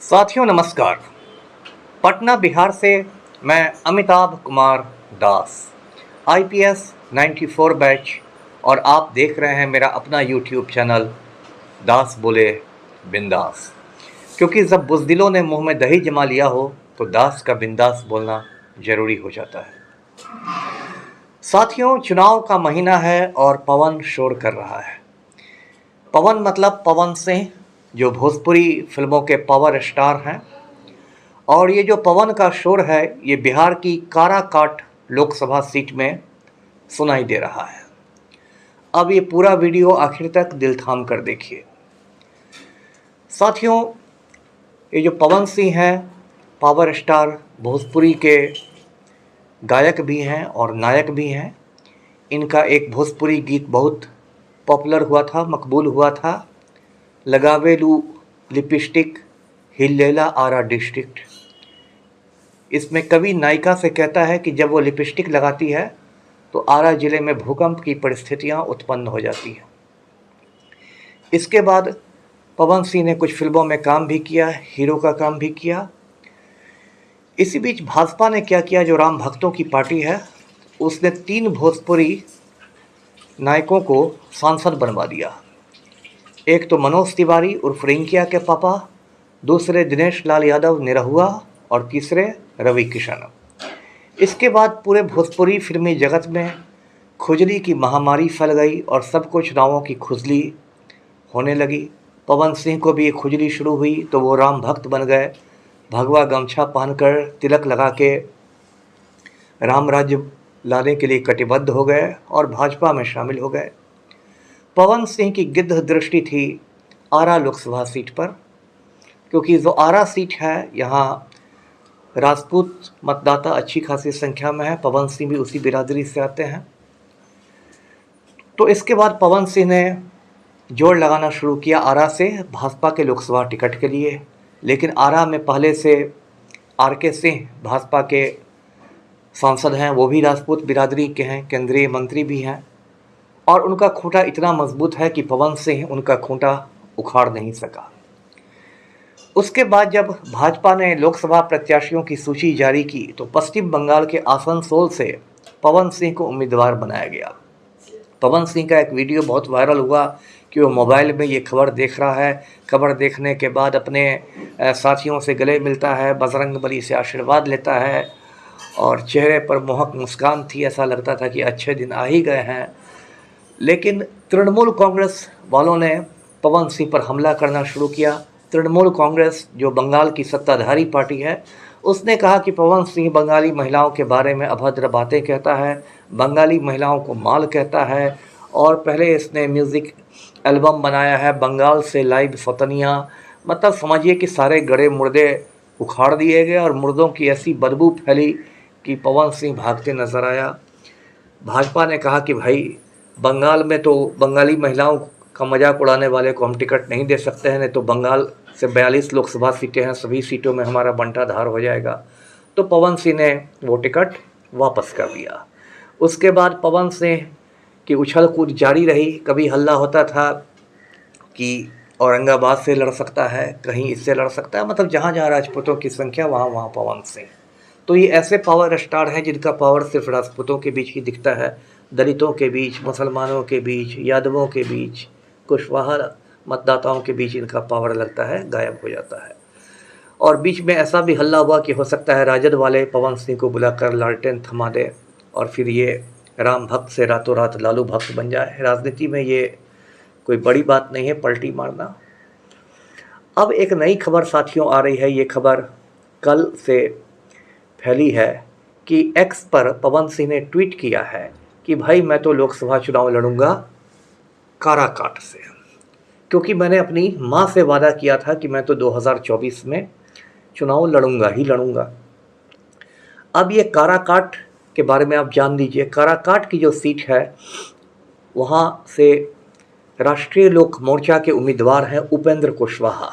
साथियों नमस्कार। पटना बिहार से मैं अमिताभ कुमार दास, आईपीएस 94 बैच, और आप देख रहे हैं मेरा अपना यूट्यूब चैनल दास बोले बिंदास। क्योंकि जब बुज़दिलों ने मुंह में दही जमा लिया हो तो दास का बिंदास बोलना ज़रूरी हो जाता है। साथियों, चुनाव का महीना है और पवन शोर कर रहा है। पवन मतलब पवन सिंह, जो भोजपुरी फिल्मों के पावर स्टार हैं। और ये जो पवन का शोर है ये बिहार की काराकाट लोकसभा सीट में सुनाई दे रहा है। अब ये पूरा वीडियो आखिर तक दिल थाम कर देखिए। साथियों, ये जो पवन सिंह हैं पावर स्टार, भोजपुरी के गायक भी हैं और नायक भी हैं। इनका एक भोजपुरी गीत बहुत पॉपुलर हुआ था, मकबूल हुआ था, लगावेलू लिपस्टिक हिलेला आरा डिस्ट्रिक्ट। इसमें कवि नायिका से कहता है कि जब वो लिपस्टिक लगाती है तो आरा जिले में भूकंप की परिस्थितियां उत्पन्न हो जाती हैं। इसके बाद पवन सिंह ने कुछ फिल्मों में काम भी किया, हीरो का काम भी किया। इसी बीच भाजपा ने क्या किया, जो राम भक्तों की पार्टी है, उसने 3 भोजपुरी नायकों को सांसद बनवा दिया। एक तो मनोज तिवारी उर्फ रिंकिया के पापा, दूसरे दिनेश लाल यादव निरहुआ, और तीसरे रवि किशन। इसके बाद पूरे भोजपुरी फिल्मी जगत में खुजली की महामारी फैल गई और सबको चुनावों की खुजली होने लगी। पवन सिंह को भी ये खुजली शुरू हुई तो वो राम भक्त बन गए, भगवा गमछा पहनकर तिलक लगा के राम राज्य लाने के लिए कटिबद्ध हो गए और भाजपा में शामिल हो गए। पवन सिंह की गिद्ध दृष्टि थी आरा लोकसभा सीट पर, क्योंकि जो आरा सीट है यहाँ राजपूत मतदाता अच्छी खासी संख्या में है। पवन सिंह भी उसी बिरादरी से आते हैं। तो इसके बाद पवन सिंह ने जोड़ लगाना शुरू किया आरा से भाजपा के लोकसभा टिकट के लिए। लेकिन आरा में पहले से आर.के. सिंह भाजपा के सांसद हैं, वो भी राजपूत बिरादरी के हैं, केंद्रीय मंत्री भी हैं, और उनका खूंटा इतना मजबूत है कि पवन सिंह उनका खूंटा उखाड़ नहीं सका। उसके बाद जब भाजपा ने लोकसभा प्रत्याशियों की सूची जारी की तो पश्चिम बंगाल के आसनसोल से पवन सिंह को उम्मीदवार बनाया गया। पवन सिंह का एक वीडियो बहुत वायरल हुआ कि वो मोबाइल में ये खबर देख रहा है। खबर देखने के बाद अपने साथियों से गले मिलता है, बजरंगबली से आशीर्वाद लेता है और चेहरे पर मोहक मुस्कान थी। ऐसा लगता था कि अच्छे दिन आ ही गए हैं। लेकिन तृणमूल कांग्रेस वालों ने पवन सिंह पर हमला करना शुरू किया। तृणमूल कांग्रेस, जो बंगाल की सत्ताधारी पार्टी है, उसने कहा कि पवन सिंह बंगाली महिलाओं के बारे में अभद्र बातें कहता है, बंगाली महिलाओं को माल कहता है, और पहले इसने म्यूज़िक एल्बम बनाया है बंगाल से लाइव सौतनियाँ। मतलब समझिए कि सारे गड़े मुर्दे उखाड़ दिए गए और मुर्दों की ऐसी बदबू फैली कि पवन सिंह भागते नजर आया। भाजपा ने कहा कि भाई, बंगाल में तो बंगाली महिलाओं का मजाक उड़ाने वाले को हम टिकट नहीं दे सकते हैं, नहीं तो बंगाल से 42 लोकसभा सीटें हैं, सभी सीटों में हमारा बंटाधार हो जाएगा। तो पवन सिंह ने वो टिकट वापस कर दिया। उसके बाद पवन सिंह की उछल कूद जारी रही। कभी हल्ला होता था कि औरंगाबाद से लड़ सकता है, कहीं इससे लड़ सकता है, मतलब जहाँ जहाँ राजपूतों की संख्या वहाँ वहाँ पवन सिंह। तो ये ऐसे पावर स्टार हैं जिनका पावर सिर्फ राजपूतों के बीच ही दिखता है, दलितों के बीच, मुसलमानों के बीच, यादवों के बीच, कुशवाहा मतदाताओं के बीच इनका पावर लगता है गायब हो जाता है। और बीच में ऐसा भी हल्ला हुआ कि हो सकता है राजद वाले पवन सिंह को बुलाकर लालटेन थमा दे और फिर ये राम भक्त से रातों रात लालू भक्त बन जाए। राजनीति में ये कोई बड़ी बात नहीं है पलटी मारना। अब एक नई खबर साथियों आ रही है। ये खबर कल से फैली है कि एक्स पर पवन सिंह ने ट्वीट किया है कि भाई, मैं तो लोकसभा चुनाव लड़ूंगा काराकाट से, क्योंकि मैंने अपनी माँ से वादा किया था कि मैं तो 2024 में चुनाव लड़ूंगा ही लड़ूंगा। अब ये काराकाट के बारे में आप जान लीजिए। काराकाट की जो सीट है वहाँ से राष्ट्रीय लोक मोर्चा के उम्मीदवार हैं उपेंद्र कुशवाहा।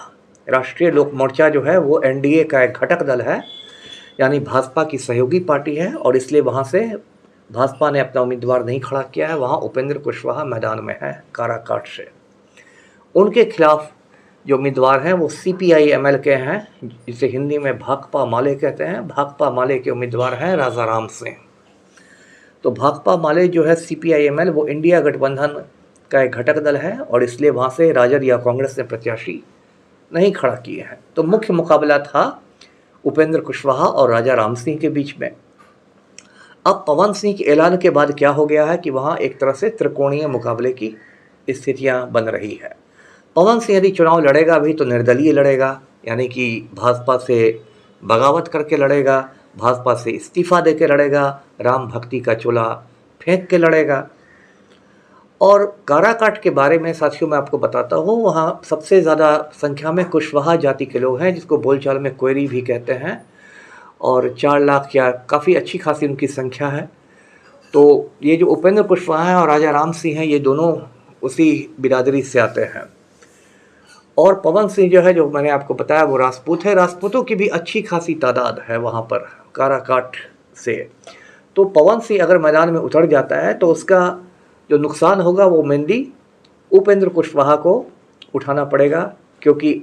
राष्ट्रीय लोक मोर्चा जो है वो एनडीए का एक घटक दल है, यानी भाजपा की सहयोगी पार्टी है, और इसलिए वहाँ से भाजपा ने अपना उम्मीदवार नहीं खड़ा किया है। वहाँ उपेंद्र कुशवाहा मैदान में है काराकाट से। उनके खिलाफ जो उम्मीदवार हैं वो CPI-ML के हैं, जिसे हिंदी में भाकपा माले कहते हैं। भाकपा माले के उम्मीदवार हैं राजा राम सिंह। तो भाकपा माले जो है CPI-ML वो इंडिया गठबंधन का एक घटक दल है और इसलिए वहाँ से राजद या कांग्रेस ने प्रत्याशी नहीं खड़ा किए हैं। तो मुख्य मुकाबला था उपेंद्र कुशवाहा और राजा राम सिंह के बीच में। अब पवन सिंह के ऐलान के बाद क्या हो गया है कि वहाँ एक तरह से त्रिकोणीय मुकाबले की स्थितियाँ बन रही है। पवन सिंह यदि चुनाव लड़ेगा भी तो निर्दलीय लड़ेगा, यानी कि भाजपा से बगावत करके लड़ेगा, भाजपा से इस्तीफा दे के लड़ेगा, राम भक्ति का चोला फेंक के लड़ेगा। और काराकाट के बारे में साथियों मैं आपको बताता हूँ, वहाँ सबसे ज़्यादा संख्या में कुशवाहा जाति के लोग हैं, जिसको बोलचाल में कोयरी भी कहते हैं, और 4 लाख या काफ़ी अच्छी खासी उनकी संख्या है। तो ये जो उपेंद्र कुशवाहा हैं और राजा राम सिंह हैं, ये दोनों उसी बिरादरी से आते हैं। और पवन सिंह जो है, जो मैंने आपको बताया, वो राजपूत है। राजपूतों की भी अच्छी खासी तादाद है वहाँ पर काराकाट से। तो पवन सिंह अगर मैदान में उतर जाता है तो उसका जो नुकसान होगा वो मेनली उपेंद्र कुशवाहा को उठाना पड़ेगा, क्योंकि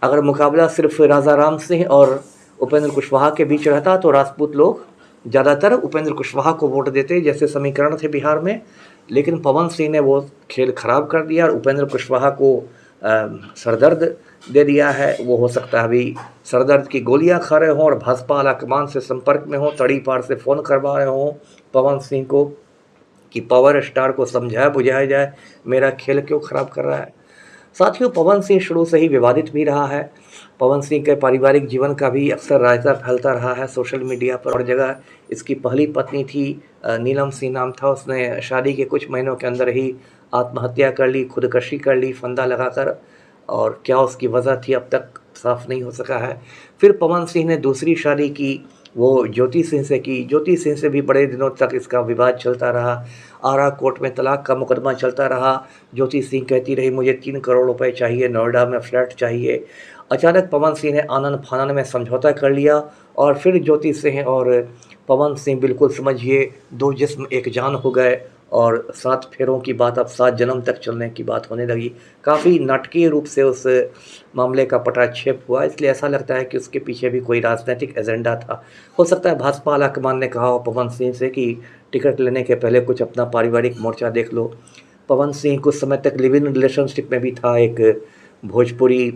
अगर मुकाबला सिर्फ राजा राम सिंह और उपेंद्र कुशवाहा के बीच रहता तो राजपूत लोग ज़्यादातर उपेंद्र कुशवाहा को वोट देते, जैसे समीकरण थे बिहार में। लेकिन पवन सिंह ने वो खेल खराब कर दिया और उपेंद्र कुशवाहा को सरदर्द दे दिया है। वो हो सकता है अभी सरदर्द की गोलियां खा रहे हों और भाजपा आलाकमान से संपर्क में हों, तड़ी पार से फ़ोन करवा रहे हों पवन सिंह को कि पावर स्टार को समझाया बुझाया जाए, मेरा खेल क्यों ख़राब कर रहा है। साथियों, पवन सिंह शुरू से ही विवादित भी रहा है। पवन सिंह के पारिवारिक जीवन का भी अक्सर रायता फैलता रहा है सोशल मीडिया पर और जगह। इसकी पहली पत्नी थी, नीलम सिंह नाम था, उसने शादी के कुछ महीनों के अंदर ही आत्महत्या कर ली, खुदकशी कर ली फंदा लगाकर, और क्या उसकी वजह थी अब तक साफ नहीं हो सका है। फिर पवन सिंह ने दूसरी शादी की, वो ज्योति सिंह से की। ज्योति सिंह से भी बड़े दिनों तक इसका विवाद चलता रहा। आरा कोर्ट में तलाक का मुकदमा चलता रहा। ज्योति सिंह कहती रही मुझे 3 करोड़ रुपए चाहिए, नोएडा में फ्लैट चाहिए। अचानक पवन सिंह ने आनन फानन में समझौता कर लिया और फिर ज्योति सिंह और पवन सिंह बिल्कुल समझिए 2 जिस्म एक जान हो गए और 7 फेरों की बात अब 7 जन्म तक चलने की बात होने लगी। काफ़ी नाटकीय रूप से उस मामले का पटाक्षेप हुआ, इसलिए ऐसा लगता है कि उसके पीछे भी कोई राजनीतिक एजेंडा था। हो सकता है भाजपा आलाकमान ने कहा हो पवन सिंह से कि टिकट लेने के पहले कुछ अपना पारिवारिक मोर्चा देख लो। पवन सिंह कुछ समय तक लिव इन रिलेशनशिप में भी था एक भोजपुरी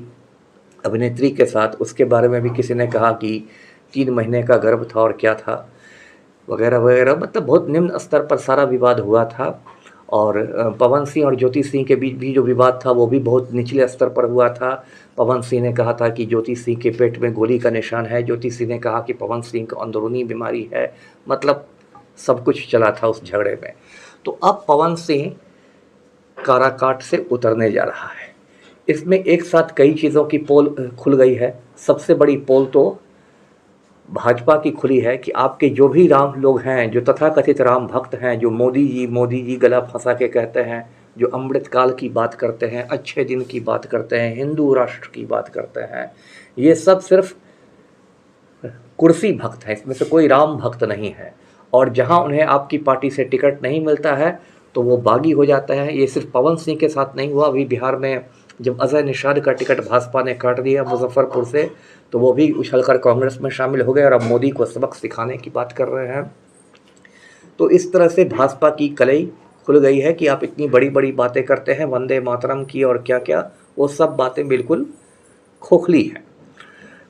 अभिनेत्री के साथ, उसके बारे में भी किसी ने कहा कि 3 महीने का गर्भ था और क्या था वगैरह वगैरह। मतलब बहुत निम्न स्तर पर सारा विवाद हुआ था। और पवन सिंह और ज्योति सिंह के बीच भी जो विवाद था वो भी बहुत निचले स्तर पर हुआ था। पवन सिंह ने कहा था कि ज्योति सिंह के पेट में गोली का निशान है, ज्योति सिंह ने कहा कि पवन सिंह को अंदरूनी बीमारी है। मतलब सब कुछ चला था उस झगड़े में। तो अब पवन सिंह काराकाट से उतरने जा रहा है। इसमें एक साथ कई चीज़ों की पोल खुल गई है। सबसे बड़ी पोल तो भाजपा की खुली है कि आपके जो भी राम लोग हैं, जो तथाकथित राम भक्त हैं, जो मोदी जी गला फंसा के कहते हैं, जो अमृत काल की बात करते हैं, अच्छे दिन की बात करते हैं, हिंदू राष्ट्र की बात करते हैं, ये सब सिर्फ कुर्सी भक्त हैं, इसमें से कोई राम भक्त नहीं है। और जहां उन्हें आपकी पार्टी से टिकट नहीं मिलता है तो वो बागी हो जाता है। ये सिर्फ पवन सिंह के साथ नहीं हुआ, अभी बिहार में जब अजय निषाद का टिकट भाजपा ने काट दिया मुजफ्फरपुर से तो वो भी उछलकर कांग्रेस में शामिल हो गए और अब मोदी को सबक सिखाने की बात कर रहे हैं। तो इस तरह से भाजपा की कलई खुल गई है कि आप इतनी बड़ी बड़ी बातें करते हैं वंदे मातरम की और क्या क्या, वो सब बातें बिल्कुल खोखली हैं।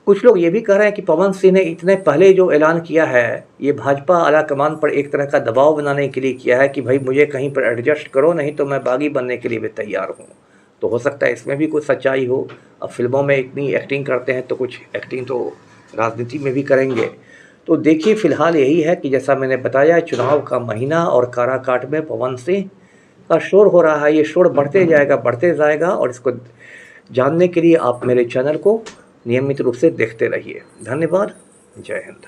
कुछ लोग ये भी कह रहे हैं कि पवन सिंह ने इतने पहले जो ऐलान किया है ये भाजपा आलाकमान पर एक तरह का दबाव बनाने के लिए किया है कि भाई मुझे कहीं पर एडजस्ट करो, नहीं तो मैं बागी बनने के लिए भी तैयार हूँ। तो हो सकता है इसमें भी कुछ सच्चाई हो। अब फिल्मों में इतनी एक्टिंग करते हैं तो कुछ एक्टिंग तो राजनीति में भी करेंगे। तो देखिए, फ़िलहाल यही है कि जैसा मैंने बताया, चुनाव का महीना और काराकाट में पवन सिंह का शोर हो रहा है। ये शोर बढ़ते जाएगा और इसको जानने के लिए आप मेरे चैनल को नियमित रूप से देखते रहिए। धन्यवाद। जय हिंद।